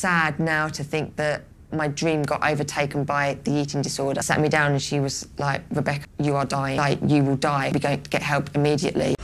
sad now to think that my dream got overtaken by the eating disorder. Sat me down and she was like, Rebecca, you are dying. Like, you will die. We're going to get help immediately.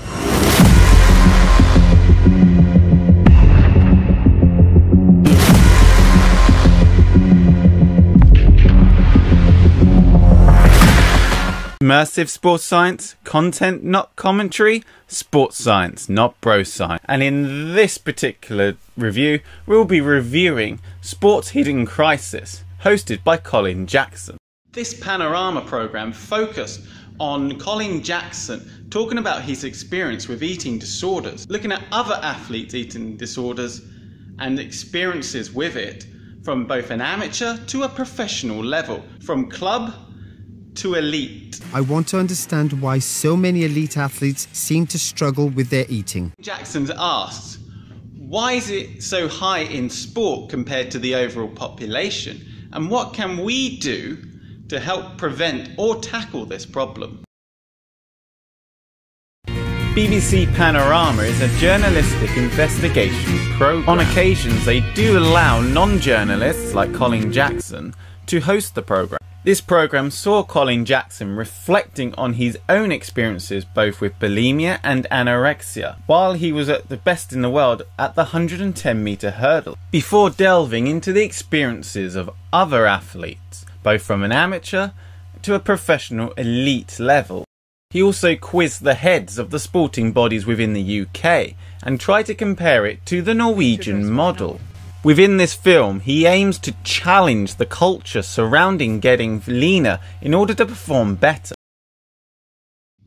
Immersive sports science, content not commentary, sports science not bro science. And in this particular review, we'll be reviewing Sports Hidden Crisis, hosted by Colin Jackson. This Panorama programme focused on Colin Jackson talking about his experience with eating disorders, looking at other athletes' eating disorders and experiences with it from both an amateur to a professional level, from club to elite. I want to understand why so many elite athletes seem to struggle with their eating. Jackson's asked, why is it so high in sport compared to the overall population? And what can we do to help prevent or tackle this problem? BBC Panorama is a journalistic investigation programme. On occasions, they do allow non-journalists like Colin Jackson to host the programme. This programme saw Colin Jackson reflecting on his own experiences both with bulimia and anorexia, while he was at the best in the world at the 110-metre hurdle, before delving into the experiences of other athletes, both from an amateur to a professional elite level. He also quizzed the heads of the sporting bodies within the UK and tried to compare it to the Norwegian model. Within this film, he aims to challenge the culture surrounding getting leaner in order to perform better.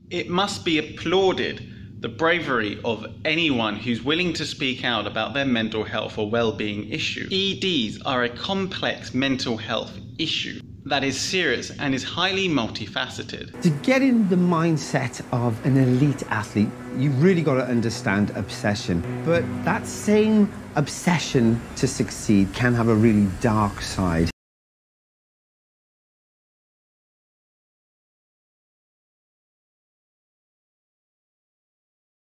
It must be applauded, the bravery of anyone who's willing to speak out about their mental health or well-being issue. EDs are a complex mental health issue that is serious and is highly multifaceted. To get in the mindset of an elite athlete, you've really got to understand obsession. But that same obsession to succeed can have a really dark side.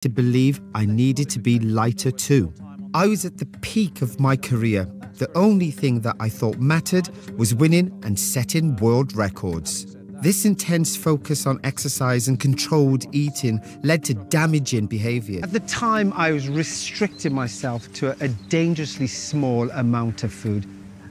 To believe I needed to be lighter too. I was at the peak of my career. The only thing that I thought mattered was winning and setting world records. This intense focus on exercise and controlled eating led to damaging behaviour. At the time, I was restricting myself to a dangerously small amount of food.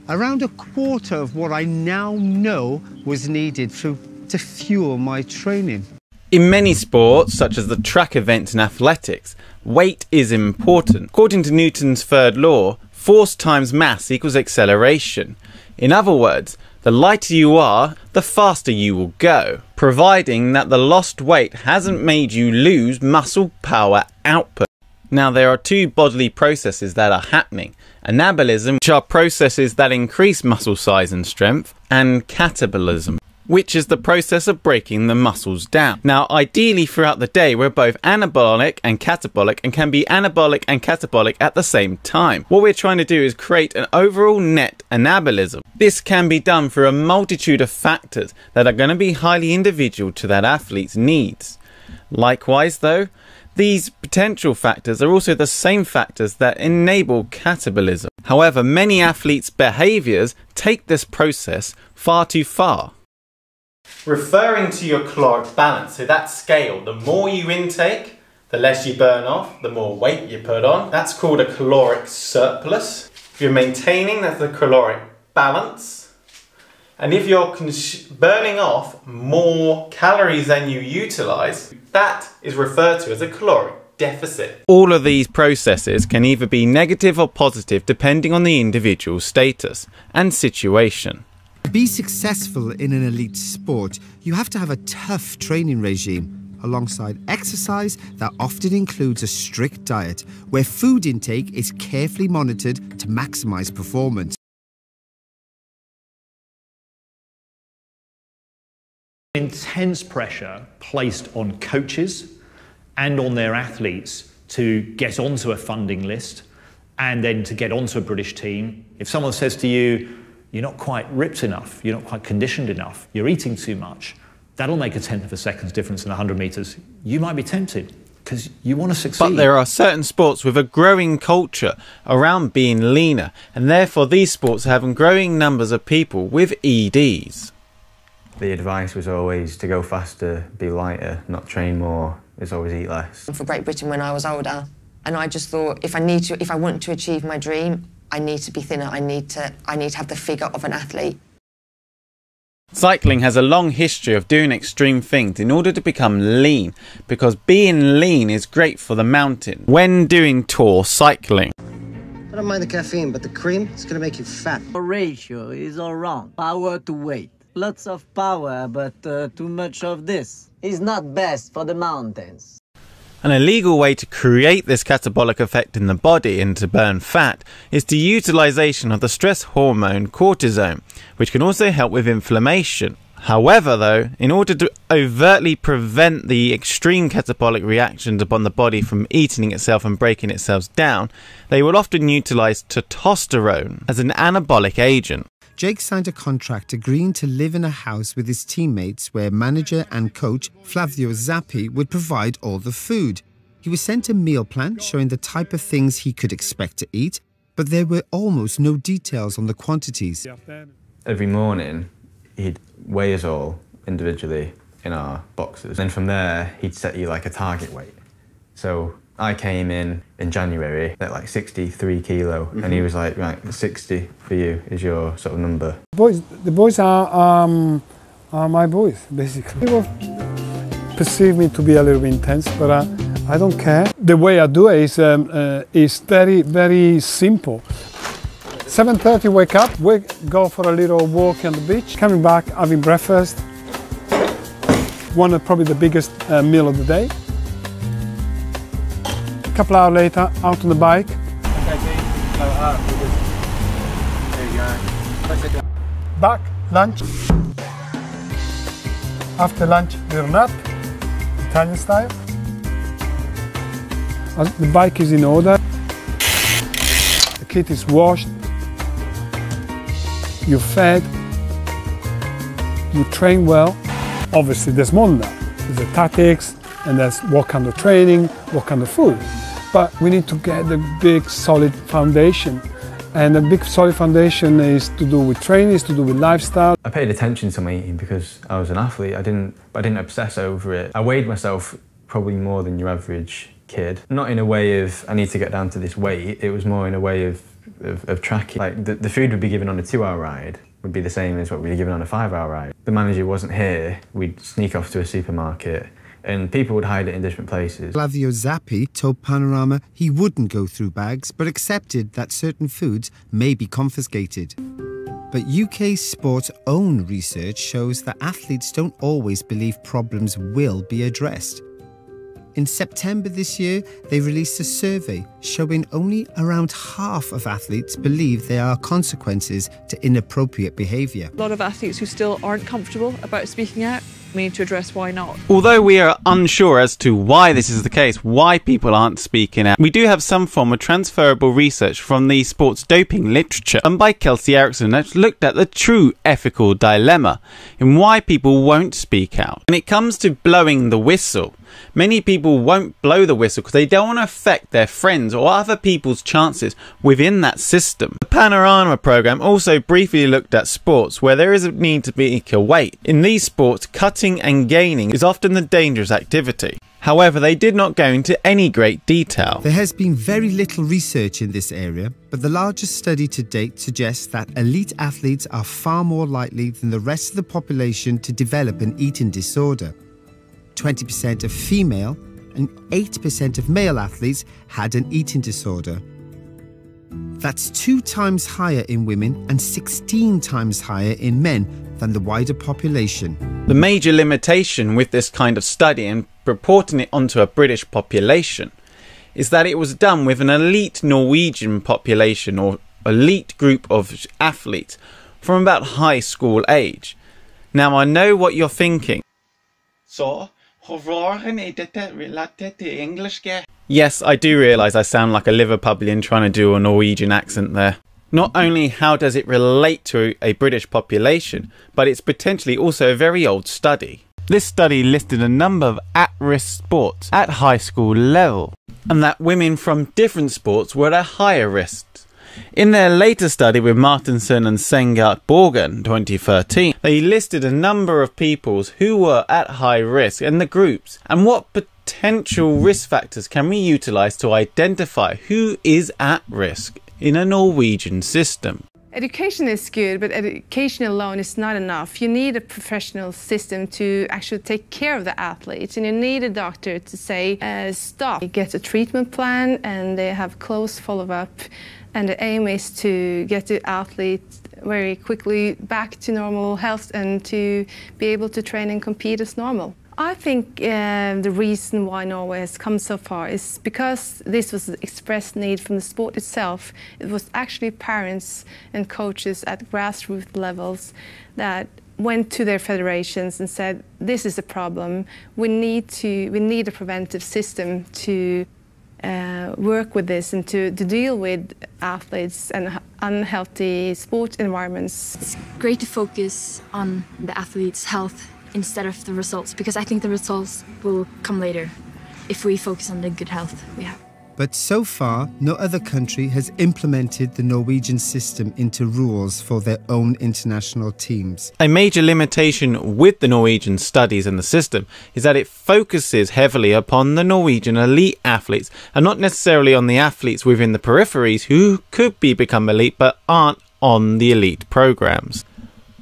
Around a quarter of what I now know was needed to fuel my training. In many sports, such as the track events and athletics, weight is important. According to Newton's third law, force times mass equals acceleration. In other words, the lighter you are, the faster you will go, providing that the lost weight hasn't made you lose muscle power output. Now, there are two bodily processes that are happening: anabolism, which are processes that increase muscle size and strength, and catabolism, which is the process of breaking the muscles down. Now, ideally throughout the day, we're both anabolic and catabolic and can be anabolic and catabolic at the same time. What we're trying to do is create an overall net anabolism. This can be done through a multitude of factors that are going to be highly individual to that athlete's needs. Likewise though, these potential factors are also the same factors that enable catabolism. However, many athletes' behaviours take this process far too far. Referring to your caloric balance, so that scale, the more you intake, the less you burn off, the more weight you put on. That's called a caloric surplus. If you're maintaining, that's the caloric balance. And if you're burning off more calories than you utilise, that is referred to as a caloric deficit. All of these processes can either be negative or positive depending on the individual's status and situation. To be successful in an elite sport, you have to have a tough training regime, alongside exercise that often includes a strict diet, where food intake is carefully monitored to maximise performance. Intense pressure placed on coaches and on their athletes to get onto a funding list and then to get onto a British team. If someone says to you, you're not quite ripped enough, you're not quite conditioned enough, you're eating too much, that'll make a tenth of a second's difference in 100 metres. You might be tempted. because you want to succeed. But there are certain sports with a growing culture around being leaner, and therefore these sports have growing numbers of people with EDs. The advice was always to go faster, be lighter, not train more. It's always eat less. For Great Britain when I was older, and I just thought if I want to achieve my dream, I need to be thinner. I need to have the figure of an athlete. Cycling has a long history of doing extreme things in order to become lean, because being lean is great for the mountain when doing tour cycling. I don't mind the caffeine, but the cream, it's going to make you fat. The ratio is all wrong. Power to weight. Lots of power, but too much of this is not best for the mountains. An illegal way to create this catabolic effect in the body and to burn fat is the utilisation of the stress hormone cortisone, which can also help with inflammation. However, though, in order to overtly prevent the extreme catabolic reactions upon the body from eating itself and breaking itself down, they will often utilise testosterone as an anabolic agent. Jake signed a contract agreeing to live in a house with his teammates where manager and coach Flavio Zappi would provide all the food. He was sent a meal plan showing the type of things he could expect to eat, but there were almost no details on the quantities. Every morning, he'd weigh us all individually in our boxes. Then from there, he'd set you like a target weight. So I came in January at like 63 kilo, and he was like, right, 60 for you is your sort of number. The boys are my boys, basically. People perceive me to be a little bit intense, but I don't care. The way I do it is very, very simple. 7:30, wake up, go for a little walk on the beach, coming back, having breakfast. One of probably the biggest meal of the day. A couple hours later, out on the bike. Back, lunch. After lunch, little nap, Italian style. The bike is in order. The kit is washed. You're fed. You train well. Obviously, there's more than that. There's the tactics, and there's what kind of training, what kind of food. But we need to get the big solid foundation. And the big solid foundation is to do with training, is to do with lifestyle. I paid attention to my eating because I was an athlete. I didn't obsess over it. I weighed myself probably more than your average kid. Not in a way of, I need to get down to this weight. It was more in a way of tracking. Like the food would be given on a 2-hour ride would be the same as what we'd be given on a 5-hour ride. The manager wasn't here. We'd sneak off to a supermarket, and people would hide it in different places. Flavio Zappi told Panorama he wouldn't go through bags, but accepted that certain foods may be confiscated. But UK Sport's own research shows that athletes don't always believe problems will be addressed. In September this year, they released a survey showing only around half of athletes believe there are consequences to inappropriate behaviour. A lot of athletes who still aren't comfortable about speaking out. We need to address why not. Although we are unsure as to why this is the case, why people aren't speaking out, we do have some form of transferable research from the sports doping literature done by Kelsey Erickson that's looked at the true ethical dilemma in why people won't speak out. When it comes to blowing the whistle, many people won't blow the whistle because they don't want to affect their friends or other people's chances within that system. The Panorama programme also briefly looked at sports where there is a need to be equal weight. In these sports, cutting and gaining is often the dangerous activity. However, they did not go into any great detail. There has been very little research in this area, but the largest study to date suggests that elite athletes are far more likely than the rest of the population to develop an eating disorder. 20% of female and 8% of male athletes had an eating disorder. That's 2 times higher in women and 16 times higher in men than the wider population. The major limitation with this kind of study and purporting it onto a British population is that it was done with an elite Norwegian population or elite group of athletes from about high school age. Now I know what you're thinking. So? Yes, I do realise I sound like a Liverpudlian trying to do a Norwegian accent there. Not only how does it relate to a British population, but it's potentially also a very old study. This study listed a number of at-risk sports at high school level, and that women from different sports were at higher risk. In their later study with Martinson and Sengart-Borgen in 2013, they listed a number of people who were at high risk and the groups, and what potential risk factors can we utilise to identify who is at risk in a Norwegian system. Education is good, but education alone is not enough. You need a professional system to actually take care of the athletes, and you need a doctor to say, stop. You get a treatment plan, and they have close follow-up, and the aim is to get the athlete very quickly back to normal health and to be able to train and compete as normal. I think the reason why Norway has come so far is because this was an expressed need from the sport itself. It was actually parents and coaches at grassroots levels that went to their federations and said, this is a problem. We need a preventive system to work with this and to deal with athletes and unhealthy sport environments. It's great to focus on the athletes' health instead of the results, because I think the results will come later if we focus on the good health we have. But so far, no other country has implemented the Norwegian system into rules for their own international teams. A major limitation with the Norwegian studies and the system is that it focuses heavily upon the Norwegian elite athletes and not necessarily on the athletes within the peripheries who could become elite but aren't on the elite programs.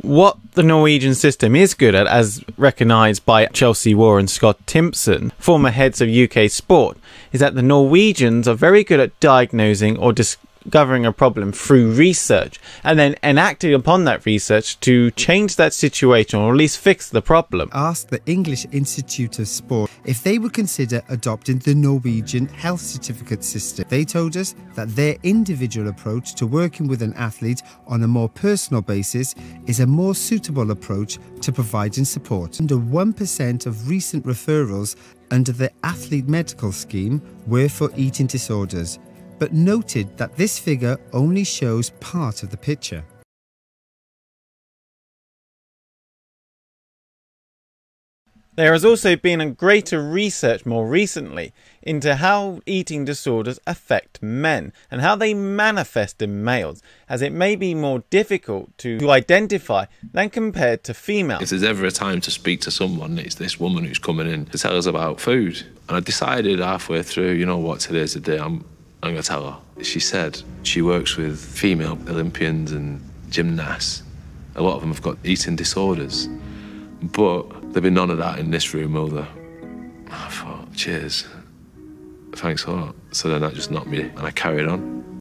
What the Norwegian system is good at, as recognised by Chelsea Waugh and Scott Timpson, former heads of UK sport, is that the Norwegians are very good at diagnosing or discovering a problem through research and then enacting upon that research to change that situation or at least fix the problem. Asked the English Institute of Sport if they would consider adopting the Norwegian health certificate system. They told us that their individual approach to working with an athlete on a more personal basis is a more suitable approach to providing support. Under 1% of recent referrals under the athlete medical scheme were for eating disorders, but noted that this figure only shows part of the picture. There has also been a greater research more recently into how eating disorders affect men and how they manifest in males, as it may be more difficult to identify than compared to females. If there's ever a time to speak to someone, it's this woman who's coming in to tell us about food. And I decided halfway through, you know what, today's the day, I'm going to tell her. She said she works with female Olympians and gymnasts. A lot of them have got eating disorders, but there'll be none of that in this room, will there? I thought, cheers, thanks a lot. So then that just knocked me, and I carried on.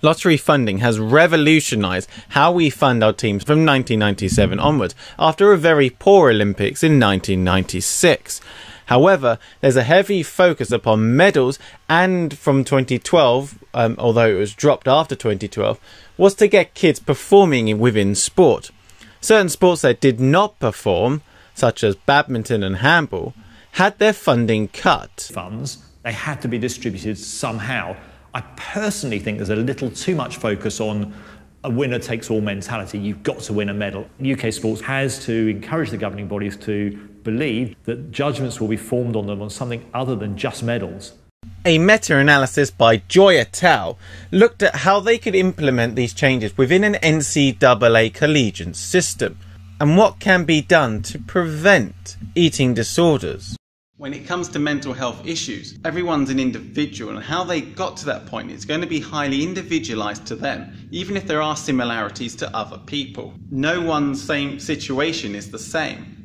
Lottery funding has revolutionised how we fund our teams from 1997 onwards, after a very poor Olympics in 1996. However, there's a heavy focus upon medals, and from 2012, although it was dropped after 2012, was to get kids performing within sport. Certain sports that did not perform, such as badminton and handball, had their funding cut. Funds, they had to be distributed somehow. I personally think there's a little too much focus on a winner-takes-all mentality. You've got to win a medal. UK Sports has to encourage the governing bodies to believe that judgments will be formed on them on something other than just medals. A meta-analysis by Joy et al. Looked at how they could implement these changes within an NCAA collegiate system and what can be done to prevent eating disorders. When it comes to mental health issues, everyone's an individual, and how they got to that point is going to be highly individualised to them, even if there are similarities to other people. No one's same situation is the same.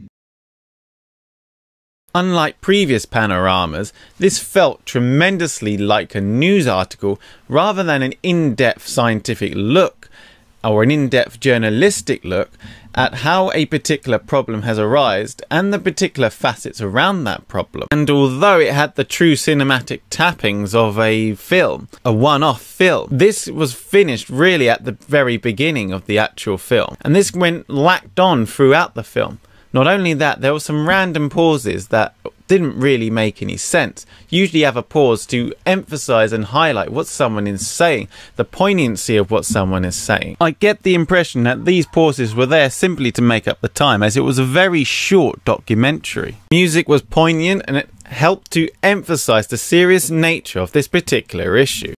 Unlike previous panoramas, this felt tremendously like a news article rather than an in-depth scientific look or an in-depth journalistic look at how a particular problem has arisen and the particular facets around that problem. And although it had the true cinematic tappings of a film, a one-off film, this was finished really at the very beginning of the actual film. And this went lacked on throughout the film. Not only that, there were some random pauses that didn't really make any sense. Usually you have a pause to emphasize and highlight what someone is saying, the poignancy of what someone is saying. I get the impression that these pauses were there simply to make up the time, as it was a very short documentary. Music was poignant and it helped to emphasize the serious nature of this particular issue.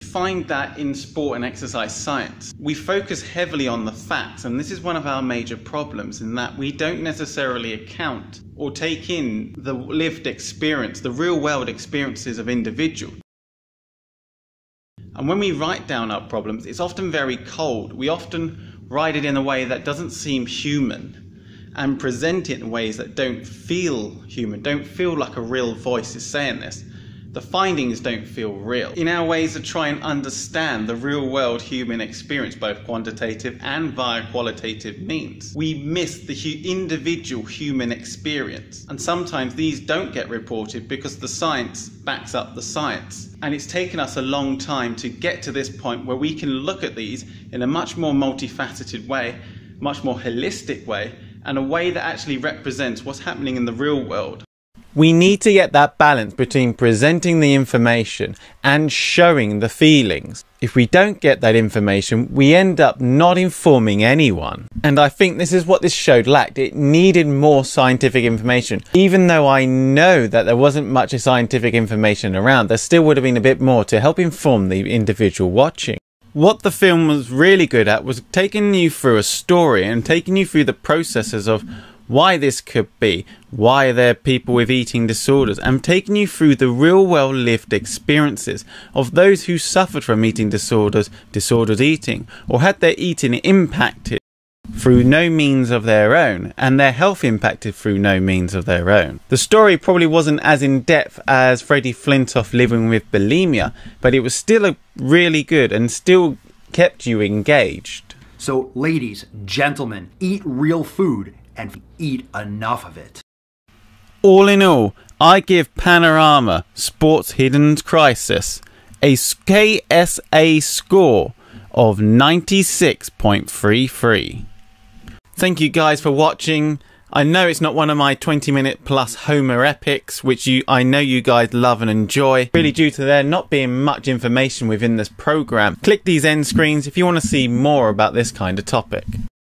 Find that in sport and exercise science, we focus heavily on the facts, and this is one of our major problems, in that we don't necessarily account or take in the lived experience, the real world experiences of individuals. And when we write down our problems, it's often very cold. We often write it in a way that doesn't seem human and present it in ways that don't feel human, don't feel like a real voice is saying this. The findings don't feel real. In our ways to try and understand the real world human experience, both quantitative and via qualitative means, we miss the individual human experience. And sometimes these don't get reported because the science backs up the science. And it's taken us a long time to get to this point where we can look at these in a much more multifaceted way, much more holistic way, and a way that actually represents what's happening in the real world. We need to get that balance between presenting the information and showing the feelings. If we don't get that information, we end up not informing anyone. And I think this is what this show lacked. It needed more scientific information. Even though I know that there wasn't much scientific information around, there still would have been a bit more to help inform the individual watching. What the film was really good at was taking you through a story and taking you through the processes of why this could be, why there are people with eating disorders, and taking you through the real world lived experiences of those who suffered from eating disorders, disordered eating, or had their eating impacted through no means of their own, and their health impacted through no means of their own. The story probably wasn't as in depth as Freddie Flintoff living with bulimia, but it was still really good and still kept you engaged. So ladies, gentlemen, eat real food and eat enough of it. All in all, I give Panorama Sports Hidden Crisis a KSA score of 96.33. Thank you guys for watching. I know it's not one of my 20-minute plus Homer epics, which I know you guys love and enjoy, really due to there not being much information within this program. Click these end screens if you want to see more about this kind of topic.